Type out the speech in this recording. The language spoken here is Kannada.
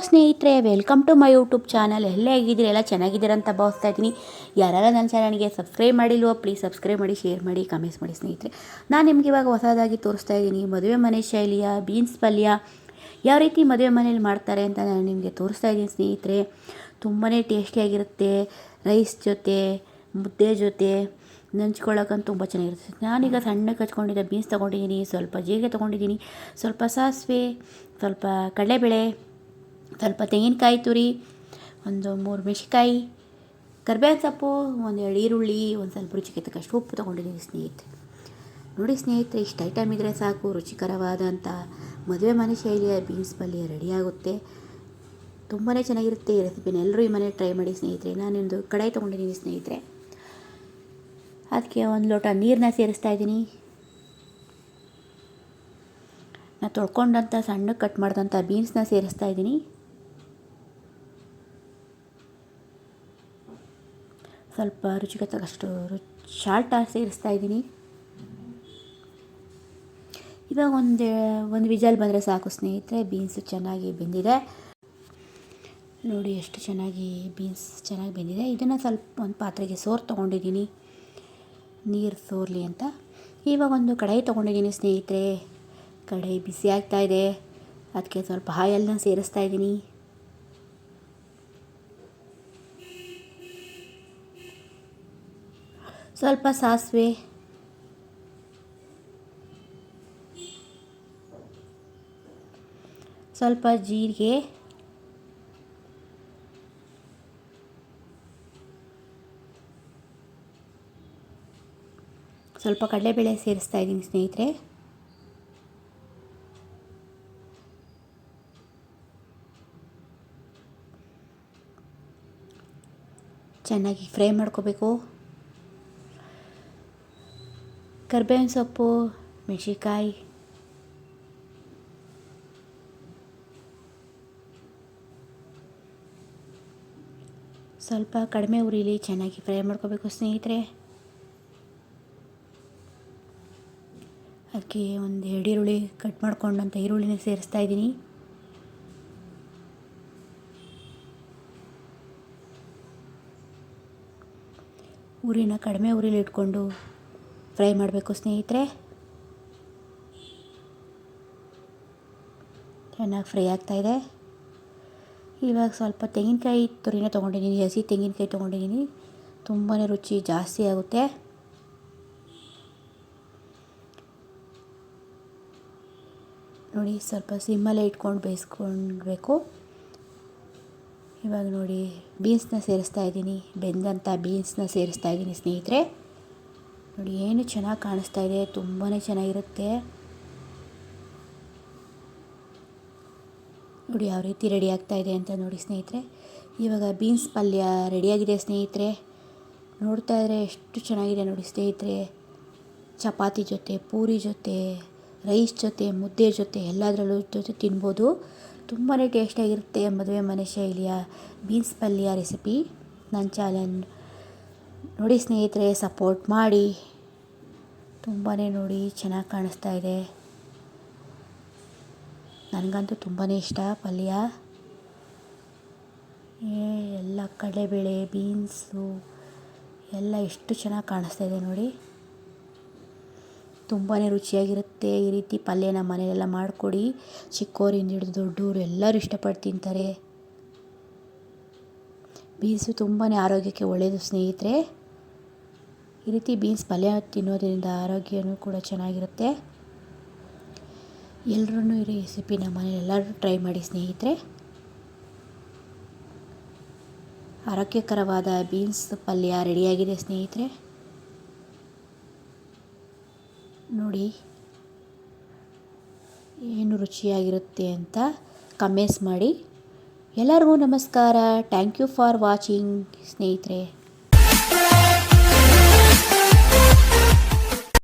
ಸ್ನೇಹಿತರೆ, welcome to my YouTube channel. ಎಲ್ಲ ಹೇಗಿದ್ದೀರಿ? ಎಲ್ಲ ಚೆನ್ನಾಗಿದ್ದೀರ ಅಂತ ಭಾವಿಸ್ತಾ ಇದ್ದೀನಿ. ಯಾರೆಲ್ಲ ನನ್ನ ಚಾನಲ್ಗೆ ಸಬ್ಸ್ಕ್ರೈಬ್ ಮಾಡಿಲ್ವೋ ಪ್ಲೀಸ್ ಸಬ್ಸ್ಕ್ರೈಬ್ ಮಾಡಿ, ಶೇರ್ ಮಾಡಿ, ಕಮೆಂಟ್ಸ್ ಮಾಡಿ ಸ್ನೇಹಿತರೆ. ನಾನು ನಿಮ್ಗೆ ಇವಾಗ ಹೊಸದಾಗಿ ತೋರಿಸ್ತಾ ಇದ್ದೀನಿ ಮದುವೆ ಮನೆ ಶೈಲಿಯ ಬೀನ್ಸ್ ಪಲ್ಯ ಯಾವ ರೀತಿ ಮದುವೆ ಮನೇಲಿ ಮಾಡ್ತಾರೆ ಅಂತ ನಾನು ನಿಮಗೆ ತೋರಿಸ್ತಾ ಇದ್ದೀನಿ ಸ್ನೇಹಿತರೆ. ತುಂಬಾ ಟೇಸ್ಟಿಯಾಗಿರುತ್ತೆ. ರೈಸ್ ಜೊತೆ, ಮುದ್ದೆ ಜೊತೆ ನೆಂಚ್ಕೊಳ್ಳೋಕ್ಕಂತೂ ತುಂಬ ಚೆನ್ನಾಗಿರುತ್ತೆ. ನಾನೀಗ ಸಣ್ಣಗೆ ಹಚ್ಕೊಂಡಿದ್ದ ಬೀನ್ಸ್ ತೊಗೊಂಡಿದ್ದೀನಿ, ಸ್ವಲ್ಪ ಜೀರಿಗೆ ತೊಗೊಂಡಿದ್ದೀನಿ, ಸ್ವಲ್ಪ ಸಾಸಿವೆ, ಸ್ವಲ್ಪ ಕಡಲೆಬೇಳೆ, ಸ್ವಲ್ಪ ತೆಂಗಿನಕಾಯಿ ತುರಿ, ಒಂದು 3 ಮೆಣಸಿನ್ಕಾಯಿ, ಕರಿಬೇವಿನ ಸೊಪ್ಪು, ಒಂದು 2 ಈರುಳ್ಳಿ, ಒಂದು ಸ್ವಲ್ಪ ರುಚಿಗೆ ತಕ್ಕಷ್ಟು ಉಪ್ಪು ತೊಗೊಂಡಿದ್ದೀನಿ ಸ್ನೇಹಿತರೆ. ನೋಡಿ ಸ್ನೇಹಿತರೆ, ಇಷ್ಟು ಐಟಮ್ ಇದ್ದರೆ ಸಾಕು, ರುಚಿಕರವಾದಂಥ ಮದುವೆ ಮನೆ ಶೈಲಿಯ ಬೀನ್ಸ್ ಪಲ್ಯ ರೆಡಿಯಾಗುತ್ತೆ. ತುಂಬಾ ಚೆನ್ನಾಗಿರುತ್ತೆ ಈ ರೆಸಿಪಿನ. ಎಲ್ಲರೂ ಈ ಮನೆ ಟ್ರೈ ಮಾಡಿ ಸ್ನೇಹಿತರೆ. ನಾನೊಂದು ಕಡಾಯಿ ತೊಗೊಂಡಿದ್ದೀನಿ ಸ್ನೇಹಿತರೆ. ಅದಕ್ಕೆ 1 ಲೋಟ ನೀರನ್ನ ಸೇರಿಸ್ತಾ ಇದ್ದೀನಿ. ನಾನು ತೊಳ್ಕೊಂಡಂಥ ಸಣ್ಣಗೆ ಕಟ್ ಮಾಡಿದಂಥ ಬೀನ್ಸ್ನ ಸೇರಿಸ್ತಾ ಇದ್ದೀನಿ. ಸ್ವಲ್ಪ ರುಚಿಗೆ ತಕ್ಕಷ್ಟು ಸಾಲ್ಟ ಸೇರಿಸ್ತಾ ಇದ್ದೀನಿ. ಇವಾಗ ಒಂದು ವಿಜಲ್ ಬಂದರೆ ಸಾಕು ಸ್ನೇಹಿತರೆ. ಬೀನ್ಸು ಚೆನ್ನಾಗಿ ಬೆಂದಿದೆ. ನೋಡಿ ಎಷ್ಟು ಚೆನ್ನಾಗಿ ಬೀನ್ಸ್ ಚೆನ್ನಾಗಿ ಬೆಂದಿದೆ. ಇದನ್ನು ಸ್ವಲ್ಪ ಒಂದು ಪಾತ್ರೆಗೆ ತೊಗೊಂಡಿದ್ದೀನಿ, ನೀರು ಸೋರಲಿ ಅಂತ. ಇವಾಗ ಒಂದು ಕಡಾಯಿ ತೊಗೊಂಡಿದ್ದೀನಿ ಸ್ನೇಹಿತರೆ. ಕಡಾಯಿ ಬಿಸಿ ಆಗ್ತಾಯಿದೆ. ಅದಕ್ಕೆ ಸ್ವಲ್ಪ ಆಯಿಲ್ನ ಸೇರಿಸ್ತಾ ಇದ್ದೀನಿ. ಸ್ವಲ್ಪ ಸಾಸಿವೆ, ಸ್ವಲ್ಪ ಜೀರಿಗೆ, ಸ್ವಲ್ಪ ಕಡಲೆಬೇಳೆ ಸೇರಿಸ್ತಾ ಇದ್ದೀನಿ ಸ್ನೇಹಿತರೆ. ಚೆನ್ನಾಗಿ ಫ್ರೈ ಮಾಡ್ಕೋಬೇಕು. ಕರಿಬೇವಿನ ಸೊಪ್ಪು, ಮೆಣಸಿನ್ಕಾಯಿ, ಸ್ವಲ್ಪ ಕಡಿಮೆ ಉರಿಲಿ ಚೆನ್ನಾಗಿ ಫ್ರೈ ಮಾಡ್ಕೋಬೇಕು ಸ್ನೇಹಿತರೆ. ಅದಕ್ಕೆ ಒಂದು 2 ಈರುಳ್ಳಿ ಕಟ್ ಮಾಡ್ಕೊಂಡಂಥ ಈರುಳ್ಳಿನ ಸೇರಿಸ್ತಾ ಇದ್ದೀನಿ. ಉರಿನ ಕಡಿಮೆ ಉರಿಲಿ ಇಟ್ಕೊಂಡು ಫ್ರೈ ಮಾಡಬೇಕು ಸ್ನೇಹಿತರೆ. ಚೆನ್ನಾಗಿ ಫ್ರೈ ಆಗ್ತಾಯಿದೆ. ಇವಾಗ ಸ್ವಲ್ಪ ತೆಂಗಿನಕಾಯಿ ತುರಿನ ತೊಗೊಂಡಿದ್ದೀನಿ, ಹಸಿ ತೆಂಗಿನಕಾಯಿ ತೊಗೊಂಡಿದ್ದೀನಿ. ತುಂಬಾ ರುಚಿ ಜಾಸ್ತಿ ಆಗುತ್ತೆ. ನೋಡಿ, ಸ್ವಲ್ಪ ಸಿಮ್ಮಲ್ಲೇ ಇಟ್ಕೊಂಡು ಬೇಯಿಸ್ಕೊಳ್ಬೇಕು. ಇವಾಗ ನೋಡಿ ಬೀನ್ಸ್ನ ಸೇರಿಸ್ತಾ ಇದ್ದೀನಿ. ಬೆಂದಂಥ ಬೀನ್ಸ್ನ ಸೇರಿಸ್ತಾ ಇದ್ದೀನಿ ಸ್ನೇಹಿತರೆ. ನೋಡಿ ಏನು ಚೆನ್ನಾಗಿ ಕಾಣಿಸ್ತಾ ಇದೆ, ತುಂಬಾ ಚೆನ್ನಾಗಿರುತ್ತೆ. ನೋಡಿ ಯಾವ ರೀತಿ ರೆಡಿ ಆಗ್ತಾ ಇದೆ ಅಂತ ನೋಡಿ ಸ್ನೇಹಿತರೆ. ಇವಾಗ ಬೀನ್ಸ್ ಪಲ್ಯ ರೆಡಿಯಾಗಿದೆ ಸ್ನೇಹಿತರೆ. ನೋಡ್ತಾ ಇದ್ದರೆ ಎಷ್ಟು ಚೆನ್ನಾಗಿದೆ ನೋಡಿ ಸ್ನೇಹಿತರೆ. ಚಪಾತಿ ಜೊತೆ, ಪೂರಿ ಜೊತೆ, ರೈಸ್ ಜೊತೆ, ಮುದ್ದೆ ಜೊತೆ ಎಲ್ಲದರಲ್ಲೂ ಜೊತೆ ತಿನ್ಬೋದು. ತುಂಬಾ ಟೇಸ್ಟಿಯಾಗಿರುತ್ತೆ ಮದುವೆ ಮನೆ ಶೈಲಿಯ ಬೀನ್ಸ್ ಪಲ್ಯ ರೆಸಿಪಿ. ನನ್ನ ಚಾನಲ್ ನೋಡಿ ಸ್ನೇಹಿತರೆ, ಸಪೋರ್ಟ್ ಮಾಡಿ. ತುಂಬಾ ನೋಡಿ ಚೆನ್ನಾಗಿ ಕಾಣಿಸ್ತಾ ಇದೆ. ನನಗಂತೂ ತುಂಬಾ ಇಷ್ಟ ಪಲ್ಯ. ಎಲ್ಲ ಕಡಲೆಬೇಳೆ, ಬೀನ್ಸು ಎಲ್ಲ ಎಷ್ಟು ಚೆನ್ನಾಗಿ ಕಾಣಿಸ್ತಾ ಇದೆ ನೋಡಿ. ತುಂಬಾ ರುಚಿಯಾಗಿರುತ್ತೆ. ಈ ರೀತಿ ಪಲ್ಯನ ಮನೆಯೆಲ್ಲ ಮಾಡಿಕೊಡಿ. ಚಿಕ್ಕವರಿಂದ ಹಿಡಿದು ದೊಡ್ಡವರು ಎಲ್ಲರೂ ಇಷ್ಟಪಟ್ಟು ತಿಂತಾರೆ. ಬೀನ್ಸು ತುಂಬಾ ಆರೋಗ್ಯಕ್ಕೆ ಒಳ್ಳೆಯದು ಸ್ನೇಹಿತರೆ. ಈ ರೀತಿ ಬೀನ್ಸ್ ಪಲ್ಯ ತಿನ್ನೋದ್ರಿಂದ ಆರೋಗ್ಯನೂ ಕೂಡ ಚೆನ್ನಾಗಿರುತ್ತೆ. ಎಲ್ಲರೂ ಈ ರೆಸಿಪಿನ ಮನೇಲಿ ಎಲ್ಲರೂ ಟ್ರೈ ಮಾಡಿ ಸ್ನೇಹಿತರೆ. ಆರೋಗ್ಯಕರವಾದ ಬೀನ್ಸ್ ಪಲ್ಯ ರೆಡಿಯಾಗಿದೆ ಸ್ನೇಹಿತರೆ. ನೋಡಿ ಏನು ರುಚಿಯಾಗಿರುತ್ತೆ ಅಂತ ಕಮೆಂಟ್ಸ್ ಮಾಡಿ. ಎಲ್ಲರಿಗೂ ನಮಸ್ಕಾರ. ಥ್ಯಾಂಕ್ ಯು ಫಾರ್ ವಾಚಿಂಗ್ ಸ್ನೇಹಿತರೆ.